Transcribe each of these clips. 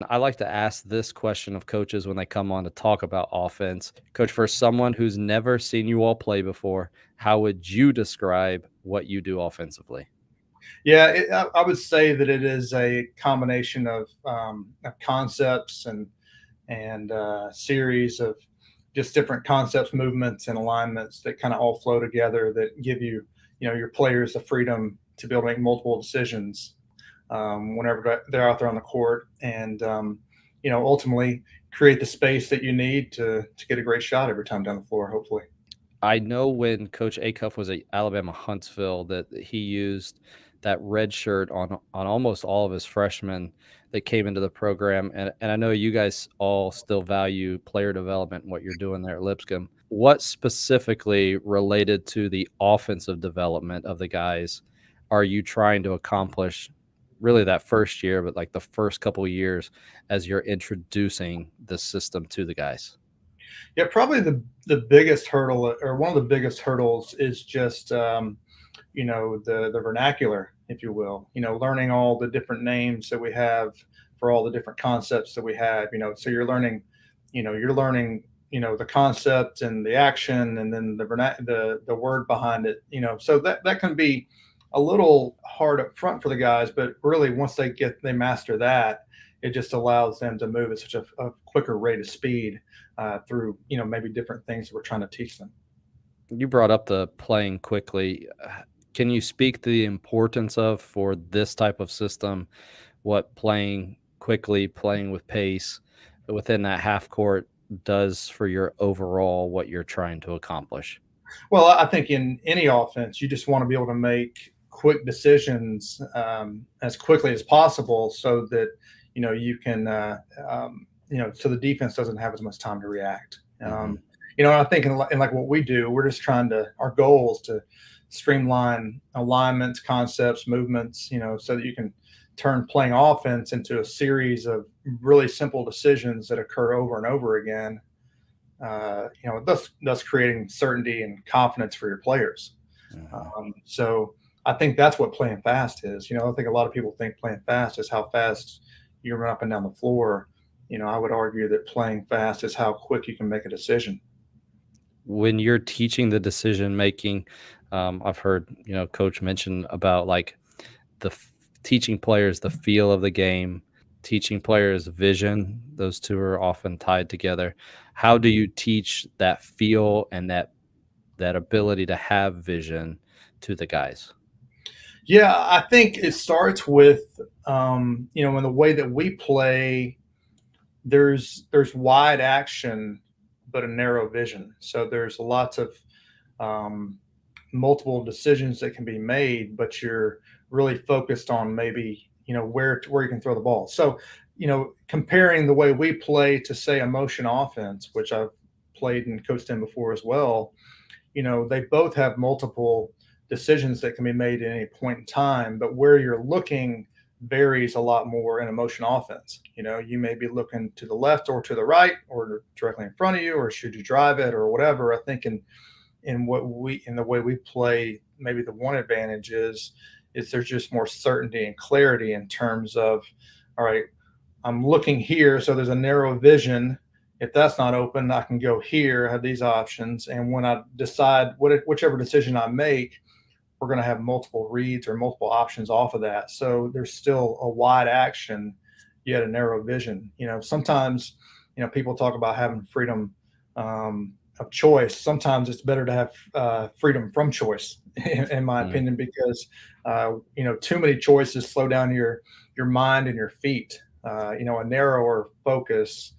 I like to ask this question of coaches when they come on to talk about offense. Coach, for someone who's never seen you all play before, how would you describe what you do offensively? Yeah, I would say that it is a combination of concepts and series of just different concepts, movements, and alignments that kind of all flow together that give you, your players the freedom to be able to make multiple decisions whenever they're out there on the court, and ultimately create the space that you need to get a great shot every time down the floor. Hopefully. I know when Coach Acuff was at Alabama Huntsville that he used that red shirt on almost all of his freshmen that came into the program, and I know you guys all still value player development and what you're doing there at Lipscomb. What specifically related to the offensive development of the guys are you trying to accomplish really that first year, but like the first couple years as you're introducing the system to the guys? Yeah, probably the biggest hurdle, or one of the biggest hurdles, is just the vernacular, if you will. Learning all the different names that we have for all the different concepts that we have. So you're learning the concept and the action, and then the word behind it. So that can be a little hard up front for the guys, but really once they master that, it just allows them to move at such a quicker rate of speed through maybe different things that we're trying to teach them. You brought up the playing quickly. Can you speak to the importance of for this type of system, what playing quickly, playing with pace within that half court does for your overall what you're trying to accomplish? Well, I think in any offense, you just want to be able to make quick decisions as quickly as possible, so that you can, so the defense doesn't have as much time to react. Mhm. And I think in like what we do, we're just trying to. Our goal is to streamline alignments, concepts, movements, so that you can turn playing offense into a series of really simple decisions that occur over and over again, thus creating certainty and confidence for your players. Mhm. So I think that's what playing fast is. I think a lot of people think playing fast is how fast you run up and down the floor. I would argue that playing fast is how quick you can make a decision. When you're teaching the decision making, I've heard, coach mention about like the teaching players the feel of the game, teaching players vision. Those two are often tied together. How do you teach that feel and that ability to have vision to the guys? Yeah, I think it starts with, in the way that we play, there's wide action, but a narrow vision. So there's lots of um, multiple decisions that can be made, but you're really focused on maybe where you can throw the ball. So comparing the way we play to, say, a motion offense, which I've played and coached in before as well. They both have multiple decisions that can be made at any point in time, but where you're looking varies a lot more in a motion offense. You may be looking to the left or to the right or directly in front of you, or should you drive it or whatever. I think in the way we play, maybe the one advantage is there's just more certainty and clarity in terms of, all right, I'm looking here, so there's a narrow vision. If that's not open, I can go here, have these options, and when I decide whichever decision I make, we're going to have multiple reads or multiple options off of that. So there's still a wide action, yet a narrow vision. Sometimes, people talk about having freedom of choice. Sometimes it's better to have freedom from choice, in my Mm. opinion, because too many choices slow down your mind and your feet. A narrower focus,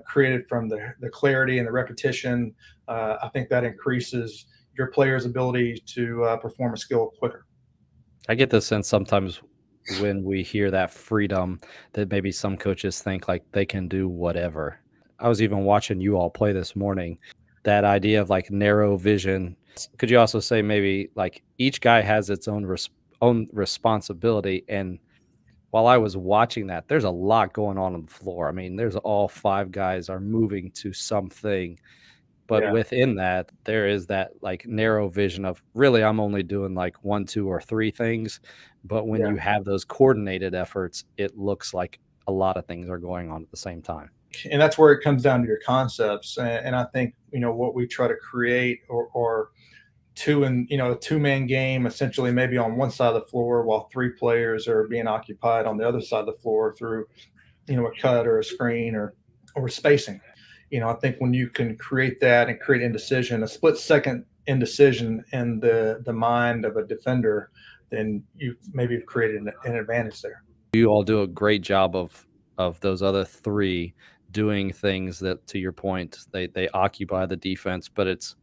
created from the clarity and the repetition, I think that increases your player's ability to perform a skill quicker. I get the sense sometimes when we hear that freedom that maybe some coaches think like they can do whatever. I was even watching you all play this morning. That idea of like narrow vision. Could you also say maybe like each guy has its own responsibility? And while I was watching that, there's a lot going on the floor. I mean, there's all five guys are moving to something, but Yeah, within that, there is that like narrow vision of really I'm only doing like one, two, or three things. But when yeah. you have those coordinated efforts, it looks like a lot of things are going on at the same time. And that's where it comes down to your concepts. And I think, what we try to create, or a 2-man game, essentially maybe on one side of the floor while 3 players are being occupied on the other side of the floor through, a cut or a screen or spacing. I think when you can create that and create indecision, a split second indecision in the mind of a defender, then you maybe have created an advantage there. You all do a great job of those other three doing things that, to your point, they occupy the defense, but it's,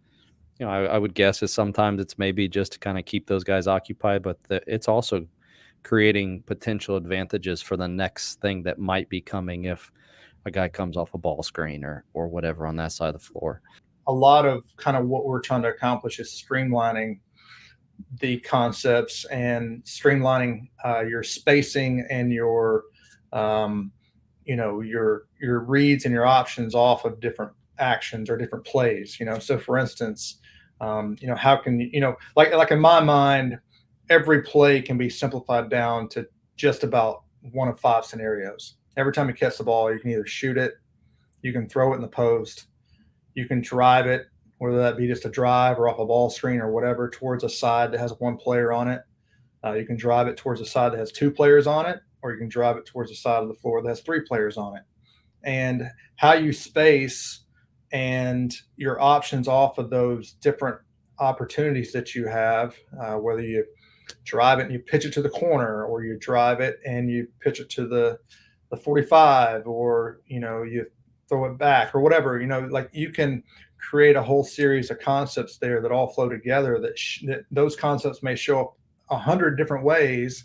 I would guess is sometimes it's maybe just to kind of keep those guys occupied, but it's also creating potential advantages for the next thing that might be coming if a guy comes off a ball screen or whatever on that side of the floor. A lot of kind of what we're trying to accomplish is streamlining the concepts and streamlining your spacing and your your reads and your options off of different actions or different plays. So for instance, how can like in my mind, every play can be simplified down to just about one of 5 scenarios. Every time you catch the ball, you can either shoot it, you can throw it in the post, you can drive it, whether that be just a drive or off a ball screen or whatever, towards a side that has 1 player on it. You can drive it towards a side that has 2 players on it, or you can drive it towards a side of the floor that has 3 players on it. And how you space and your options off of those different opportunities that you have, whether you drive it and you pitch it to the corner, or you drive it and you pitch it to the 45, or you throw it back or whatever, like you can create a whole series of concepts there that all flow together, that those concepts may show up 100 different ways,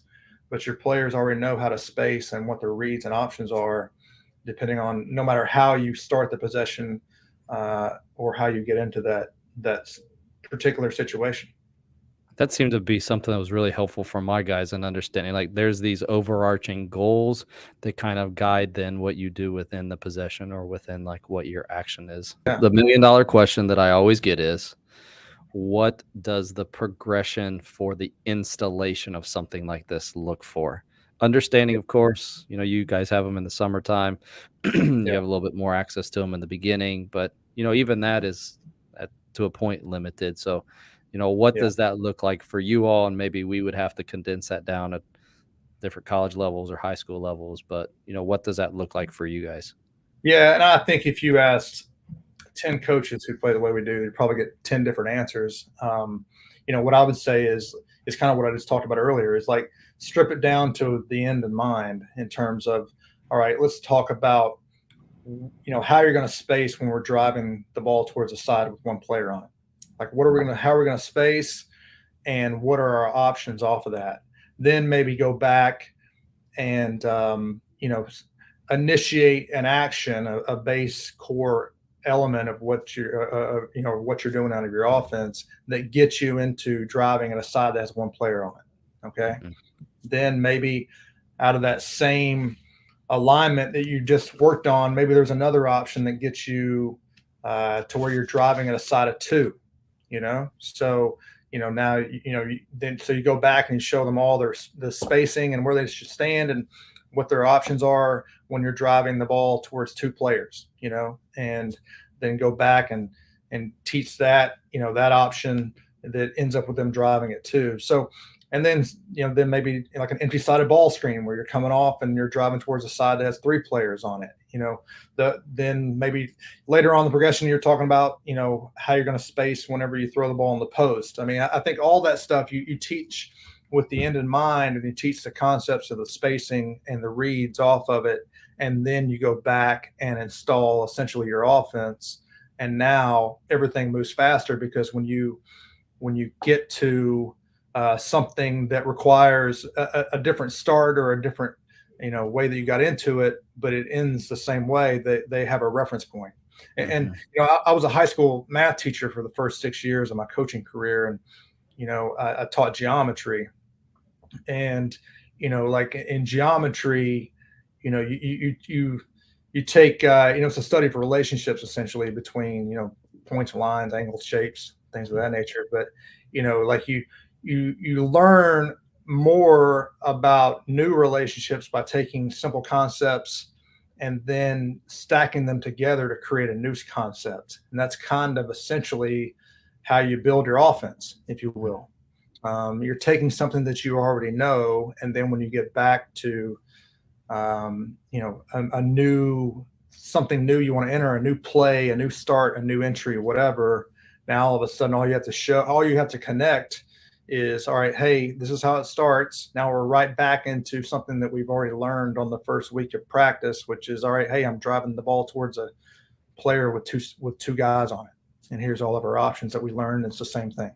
but your players already know how to space and what their reads and options are, depending on, no matter how you start the possession or how you get into that particular situation. That seemed to be something that was really helpful for my guys in understanding. Like, there's these overarching goals that kind of guide then what you do within the possession or within like what your action is. Yeah. The $1,000,000 question that I always get is, what does the progression for the installation of something like this look for? Understanding, of course, you guys have them in the summertime. You Yeah. have a little bit more access to them in the beginning, but even that is to a point limited. So, what Yeah. does that look like for you all? And maybe we would have to condense that down at different college levels or high school levels. But, what does that look like for you guys? Yeah. And I think if you asked 10 coaches who play the way we do, you'd probably get 10 different answers. What I would say is kind of what I just talked about earlier, is like strip it down to the end in mind, in terms of, all right, let's talk about, how you're going to space when we're driving the ball towards the side with 1 player on it. Like, how are we going to space, and what are our options off of that? Then maybe go back and, initiate an action, a base core element of what you're doing out of your offense, that gets you into driving at a side that has 1 player on it. Okay. Mhm. Then maybe out of that same alignment that you just worked on, maybe there's another option that gets you to where you're driving at a side of 2. So now then, so you go back and you show them all the spacing and where they should stand and what their options are when you're driving the ball towards 2 players, and then go back and teach that, that option that ends up with them driving it too. So, and then, then maybe like an empty sided ball screen where you're coming off and you're driving towards a side that has 3 players on it. Then maybe later on the progression, you're talking about, how you're going to space whenever you throw the ball in the post. I mean, I think all that stuff you teach with the end in mind, and you teach the concepts of the spacing and the reads off of it. And then you go back and install essentially your offense. And now everything moves faster, because when you get to something that requires a different start or a different way that you got into it, but it ends the same way, they have a reference point. And I was a high school math teacher for the first 6 years of my coaching career, and I taught geometry. And like in geometry, you take it's a study for relationships, essentially, between points, lines, angles, shapes, things of that nature. But like you learn more about new relationships by taking simple concepts and then stacking them together to create a new concept. And that's kind of essentially how you build your offense, if you will. You're taking something that you already know, and then when you get back to a new something new you want to enter, a new play, a new start, a new entry, whatever. Now all of a sudden, all you have to connect is, all right, hey, this is how it starts. Now we're right back into something that we've already learned on the first week of practice, which is, all right, hey, I'm driving the ball towards a player with two guys on it, and here's all of our options that we learned. It's the same thing.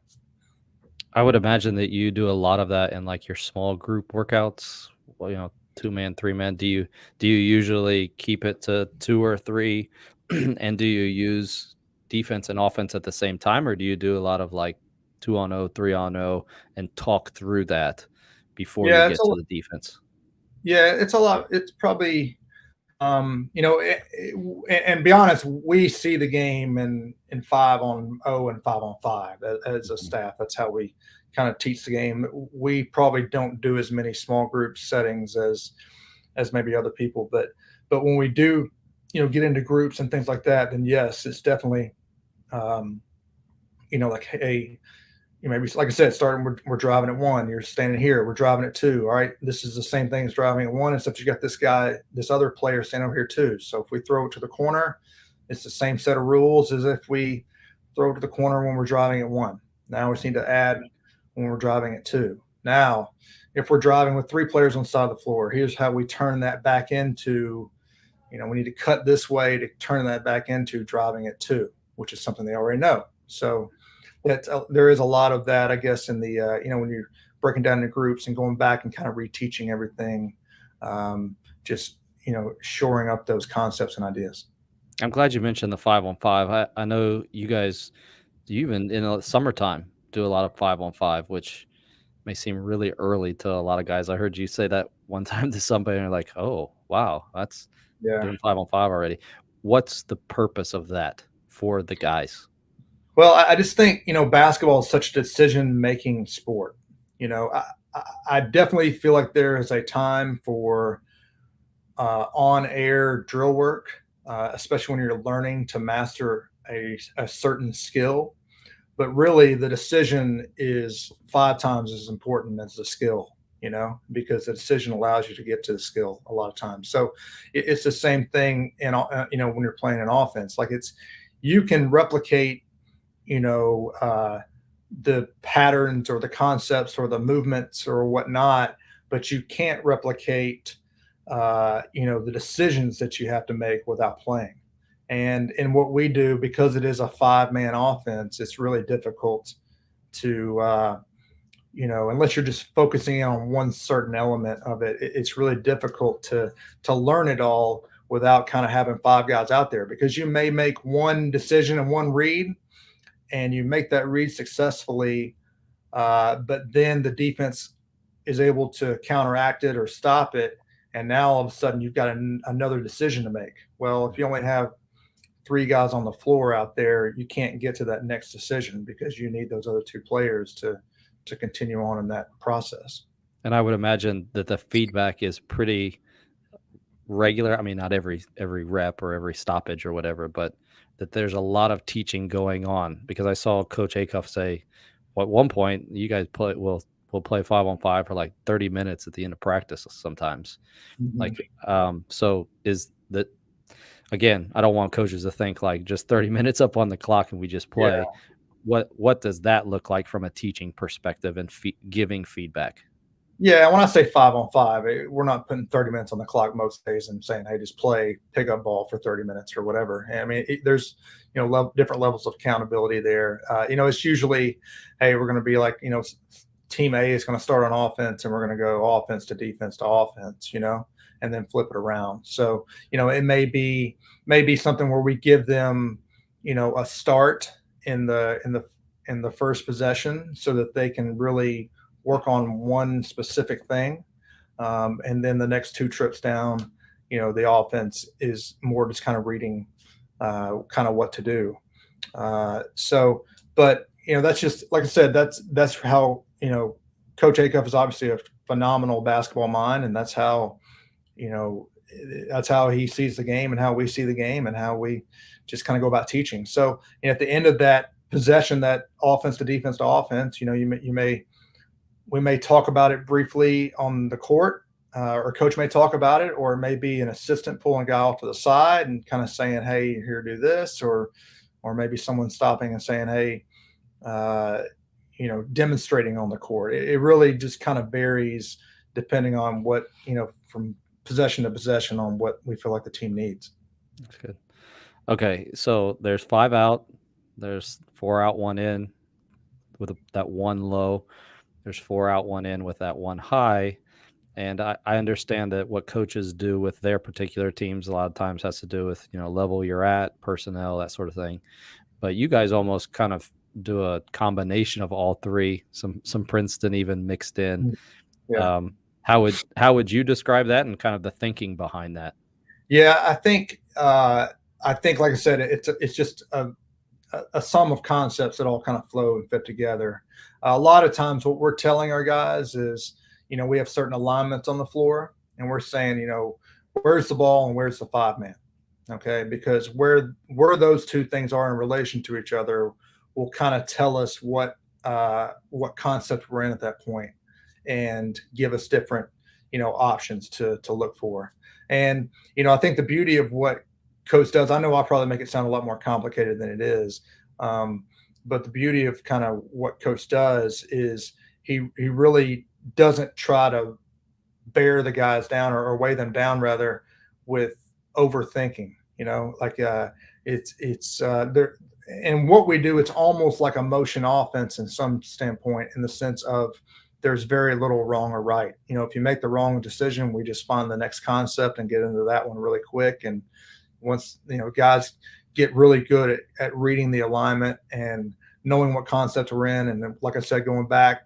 I would imagine that you do a lot of that in like your small group workouts. Well, 2 man, 3 man. Do you usually keep it to two or three, and do you use defense and offense at the same time, or do you do a lot of like 2-on-0, 3-on-0, and talk through that before you Yeah, it's get a to the defense? yeah, it's a lot. It's probably and be honest, we see the game in 5-on-0 and 5-on-5 as a Mhm. staff. That's how we kind of teach the game. We probably don't do as many small group settings as maybe other people, but when we do, get into groups and things like that, then yes, it's definitely um, like, hey, maybe like I said, starting we're driving at one, you're standing here, we're driving at two. All right, this is the same thing as driving at one, except you got this other player standing over here too. So if we throw it to the corner, it's the same set of rules as if we throw it to the corner when we're driving at one. Now we just need to add when we're driving at two. Now, if we're driving with three players on the side of the floor, here's how we turn that back into, we need to cut this way to turn that back into driving at two, which is something they already know. So there is a lot of that, I guess, in the when you're breaking down into groups and going back and kind of reteaching everything, just shoring up those concepts and ideas. I'm glad you mentioned the 5-on-5. I know you guys, you even in the summertime do a lot of 5-on-5, which may seem really early to a lot of guys. I heard you say that one time to somebody, and they're like, "Oh, wow, that's Yeah. doing 5-on-5 already." What's the purpose of that for the guys? Well, I just think basketball is such a decision-making sport. I definitely feel like there is a time for on-air drill work, especially when you're learning to master a certain skill. But really, the decision is 5 times as important as the skill, because the decision allows you to get to the skill a lot of times. So it's the same thing when you're playing an offense. Like, you can replicate, you know, uh, the patterns or the concepts or the movements or whatnot, but you can't replicate, the decisions that you have to make without playing. And in what we do, because it is a 5-man offense, it's really difficult to, unless you're just focusing on one certain element of it, it's really difficult to learn it all without kind of having five guys out there, because you may make one decision and one read, and you make that read successfully, but then the defense is able to counteract it or stop it, and now all of a sudden you've got another decision to make. Well, if you only have three guys on the floor out there, you can't get to that next decision because you need those other two players to continue on in that process. And I would imagine that the feedback is pretty regular. I mean, not every rep or every stoppage or whatever, but that there's a lot of teaching going on, because I saw Coach Acuff say, well, at one point, you guys will play 5-on-5 for like 30 minutes at the end of practice sometimes. Mhm. Like, so is that, again, I don't want coaches to think like just 30 minutes up on the clock and we just Yeah. play. What does that look like from a teaching perspective and giving feedback? Yeah, when I say 5-on-5, we're not putting 30 minutes on the clock most days and saying, "Hey, just play pickup ball for 30 minutes or whatever." I mean, there's different levels of accountability there. It's usually, hey, we're going to be like, team A is going to start on offense, and we're going to go offense to offense, and then flip it around. So it may be something where we give them, a start in the first possession so that they can really work on one specific thing. And then the next two trips down, the offense is more just kind of reading kind of what to do. But that's just, like I said, that's how, Coach Acuff is obviously a phenomenal basketball mind, and that's how he sees the game and how we see the game and how we just kind of go about teaching. So at the end of that possession, that offense to defense to offense, we may talk about it briefly on the court, or coach may talk about it, or it may be an assistant pulling a guy off to the side and kind of saying, "Hey, here, do this," or maybe someone stopping and saying, "Hey," demonstrating on the court. It really just kind of varies depending on what from possession to possession on what we feel like the team needs. That's good. Okay, so there's 5 out, there's 4 out, 1 in with that one low. There's 4 out, 1 in with that one high. And I understand that what coaches do with their particular teams a lot of times has to do with, level you're at, personnel, that sort of thing. But you guys almost kind of do a combination of all three, some Princeton even mixed in. Yeah. How would you describe that and kind of the thinking behind that? Yeah, I think like I said, it's just a sum of concepts that all kind of flow and fit together. A lot of times what we're telling our guys is, we have certain alignments on the floor and we're saying, where's the ball and where's the 5-man? Okay. Because where those two things are in relation to each other will kind of tell us what concept we're in at that point and give us different, options to look for. And, I think the beauty of what coach does, I know I'll probably make it sound a lot more complicated than it is. But the beauty of kind of what coach does is he really doesn't try to bear the guys down or weigh them down rather with overthinking, it's there. And what we do, it's almost like a motion offense in some standpoint, in the sense of there's very little wrong or right. If you make the wrong decision, we just find the next concept and get into that one really quick. And once, guys get really good at reading the alignment and knowing what concept we're in. And then, like I said, going back,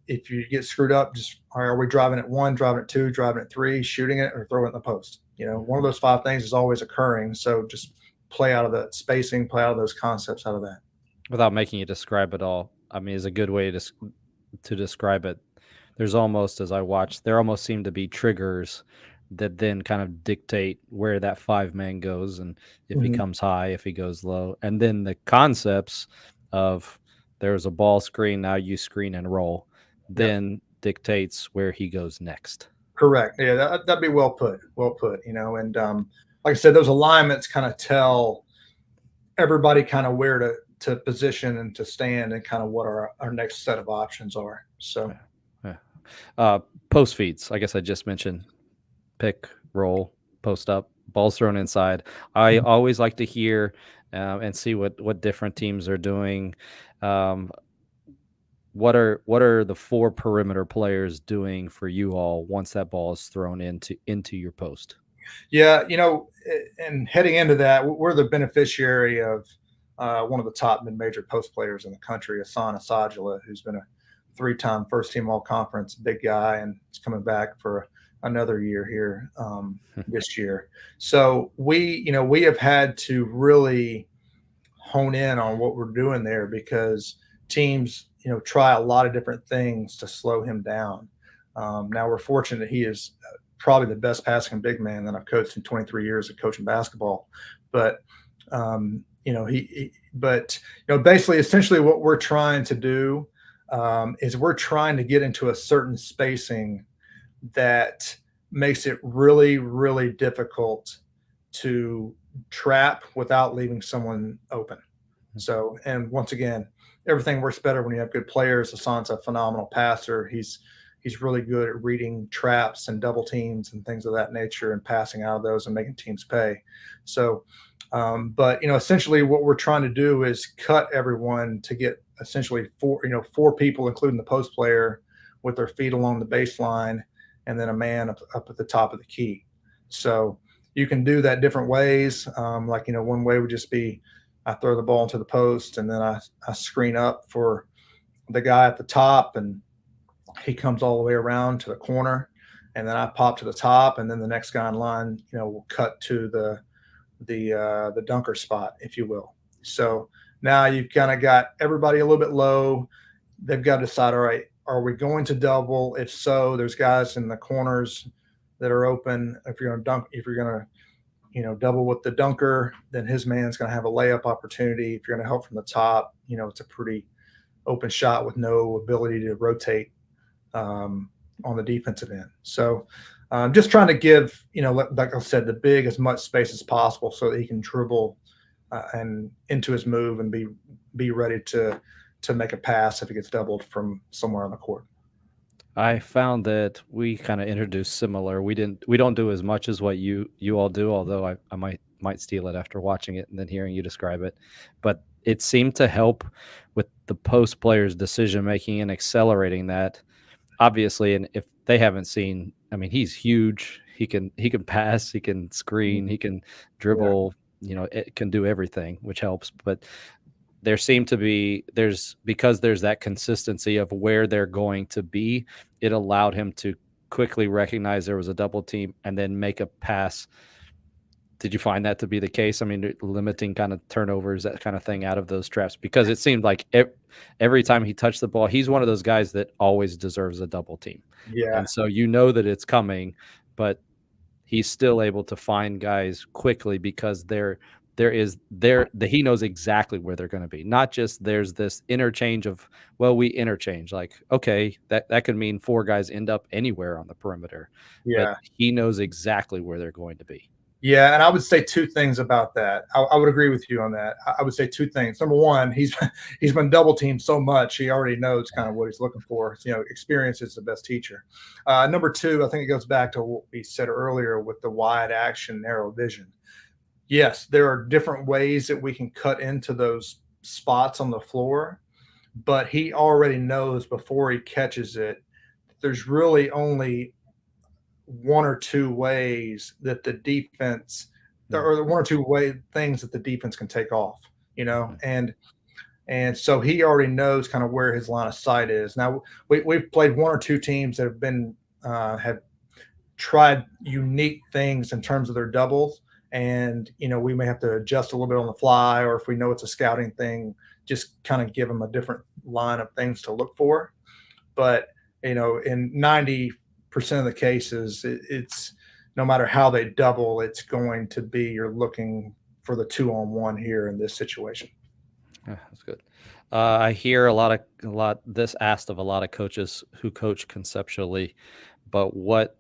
if you get screwed up, just are we driving at 1, driving at 2, driving at 3, shooting it, or throwing it in the post? One of those 5 things is always occurring. So just play out of the spacing, play out of those concepts out of that. Without making you describe it all, I mean, is a good way to describe it. There's almost, as I watch, there almost seem to be triggers that then kind of dictate where that 5-man goes and if he comes high, if he goes low. And then the concepts of there's a ball screen, now you screen and roll, then dictates where he goes next. Correct. Yeah, that'd be well put. Well put, and like I said, those alignments kind of tell everybody kind of where to position and to stand and kind of what our next set of options are. So post feeds, I guess I just mentioned pick, roll, post up, balls thrown inside. I always like to hear and see what different teams are doing. What are the 4 perimeter players doing for you all once that ball is thrown into your post? Yeah, and heading into that, we're the beneficiary of one of the top mid-major post players in the country, Hassan Asajala, who's been a 3-time first-team All-Conference big guy, and he's coming back for another year here this year. So we have had to really hone in on what we're doing there, because teams, try a lot of different things to slow him down. Now we're fortunate he is probably the best passing big man that I've coached in 23 years of coaching basketball. But basically, essentially, what we're trying to do is we're trying to get into a certain spacing that makes it really, really difficult to trap without leaving someone open. So, and once again, everything works better when you have good players. Hassan's a phenomenal passer. He's really good at reading traps and double teams and things of that nature and passing out of those and making teams pay. So, but essentially what we're trying to do is cut everyone to get essentially 4 people, including the post player, with their feet along the baseline, and then a man up at the top of the key. So you can do that different ways. One way would just be I throw the ball into the post, and then I screen up for the guy at the top, and he comes all the way around to the corner, and then I pop to the top, and then the next guy in line, will cut to the dunker spot, if you will. So now you've kind of got everybody a little bit low. They've got to decide, all right, are we going to double? If so, there's guys in the corners that are open. If you're going to dunk, if you're going to double with the dunker, then his man's going to have a layup opportunity. If you're going to help from the top, it's a pretty open shot with no ability to rotate on the defensive end. So just trying to give, like I said, the big as much space as possible so that he can dribble and into his move and be ready to make a pass if it gets doubled from somewhere on the court. I found that we kind of introduced similar. We don't do as much as what you all do, although I might steal it after watching it and then hearing you describe it. But it seemed to help with the post players' decision making and accelerating that. Obviously, and if they haven't seen, I mean, he's huge. He can pass, he can screen, he can Yeah, dribble, it can do everything, which helps. But there seemed to be because there's that consistency of where they're going to be, it allowed him to quickly recognize there was a double team and then make a pass. Did you find that to be the case? I mean, limiting kind of turnovers, that kind of thing out of those traps, because it seemed like every time he touched the ball, he's one of those guys that always deserves a double team. yeah, And so that it's coming, but he's still able to find guys quickly because he knows exactly where they're going to be. Not just there's this interchange of, well, we interchange, like, okay, that could mean four guys end up anywhere on the perimeter, but yeah. he knows exactly where they're going to be. Yeah, and I would say two things about that. I would agree with you on that. I would say two things. Number one, he's been double teamed so much, he already knows kind of what he's looking for. Experience is the best teacher. Number two, I think it goes back to what we said earlier with the wide action, narrow vision. Yes, there are different ways that we can cut into those spots on the floor, but he already knows before he catches it. There's really only one or two ways that the defense Mm, or the one or two things that the defense can take off, mm, and so he already knows kind of where his line of sight is. Now we've played one or two teams that have tried unique things in terms of their doubles, and we may have to adjust a little bit on the fly, or if we know it's a scouting thing, just kind of give them a different line of things to look for. But in 90% of the cases, it's no matter how they double, it's going to be you're looking for the 2-on-1 here in this situation. yeah, that's good. I hear a lot this asked of a lot of coaches who coach conceptually, but what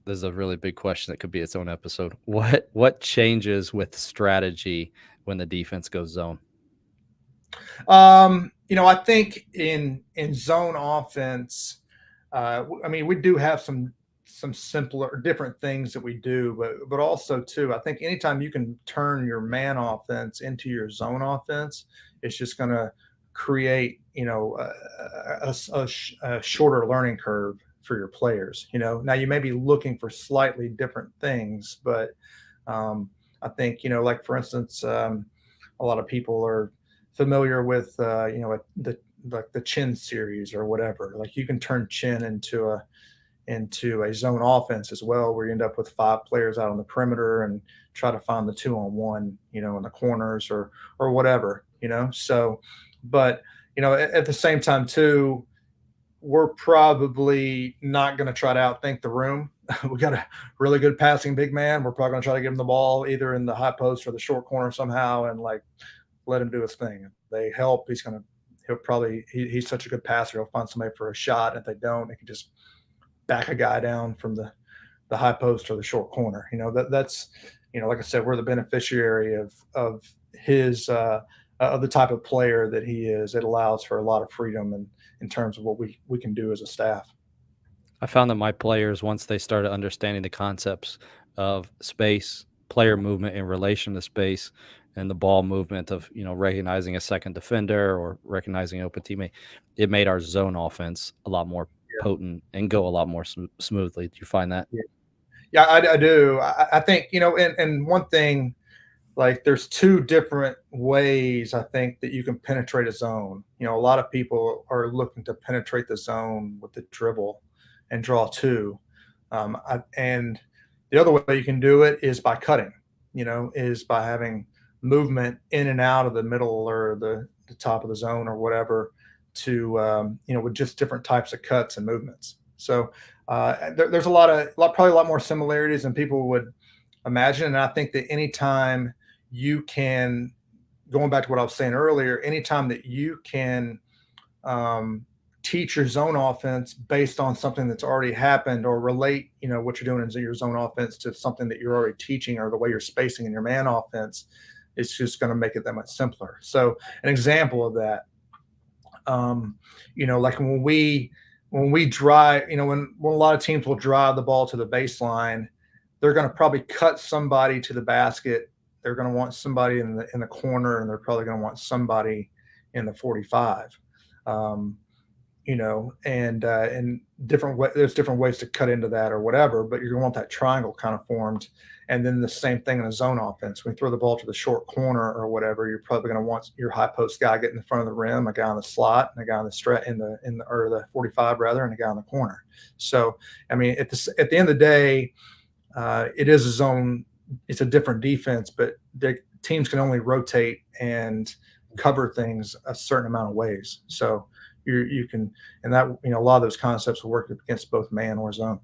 this is a really big question that could be its own episode. What changes with strategy when the defense goes zone? I think in zone offense, I mean, we do have some simpler, different things that we do, but also too, I think anytime you can turn your man offense into your zone offense, it's just going to create a shorter learning curve for your players. Now you may be looking for slightly different things, but I think like for instance, a lot of people are familiar with the like the chin series or whatever. Like you can turn chin into a zone offense as well, where you end up with five players out on the perimeter and try to find the 2-on-1, in the corners or whatever. So, but at the same time too, we're probably not going to try to outthink the room. We got a really good passing big man. We're probably going to try to give him the ball either in the high post or the short corner somehow, and like let him do his thing. If they help, he's such a good passer. He'll find somebody for a shot. And if they don't, they can just back a guy down from the high post or the short corner. That's like I said, we're the beneficiary of his of the type of player that he is. It allows for a lot of freedom and in terms of what we can do as a staff. I found that my players, once they started understanding the concepts of space, player movement in relation to space, and the ball movement of recognizing a second defender or recognizing an open teammate, it made our zone offense a lot more potent and go a lot more smoothly. Do you find that? Yeah, yeah, I do. I think and one thing, like there's two different ways I think that you can penetrate a zone. A lot of people are looking to penetrate the zone with the dribble and draw two. And the other way you can do it is by cutting, is by having movement in and out of the middle or the top of the zone or whatever to with just different types of cuts and movements. So there's probably a lot more similarities than people would imagine. And I think that anytime you can, going back to what I was saying earlier, anytime that you can teach your zone offense based on something that's already happened, or relate, what you're doing in your zone offense to something that you're already teaching, or the way you're spacing in your man offense, it's just going to make it that much simpler. So an example of that, like when we drive, when a lot of teams will drive the ball to the baseline, they're going to probably cut somebody to the basket. They're going to want somebody in the corner, and they're probably going to want somebody in the 45. And there's different ways to cut into that or whatever, but you're going to want that triangle kind of formed. And then the same thing in a zone offense. When you throw the ball to the short corner or whatever, you're probably going to want your high post guy getting in front of the rim, a guy on the slot, and a guy on the or the 45 rather, and a guy on the corner. So, I mean, at the end of the day, it is a zone. It's a different defense, but the teams can only rotate and cover things a certain amount of ways. So you can, and that, a lot of those concepts will work against both man or zone.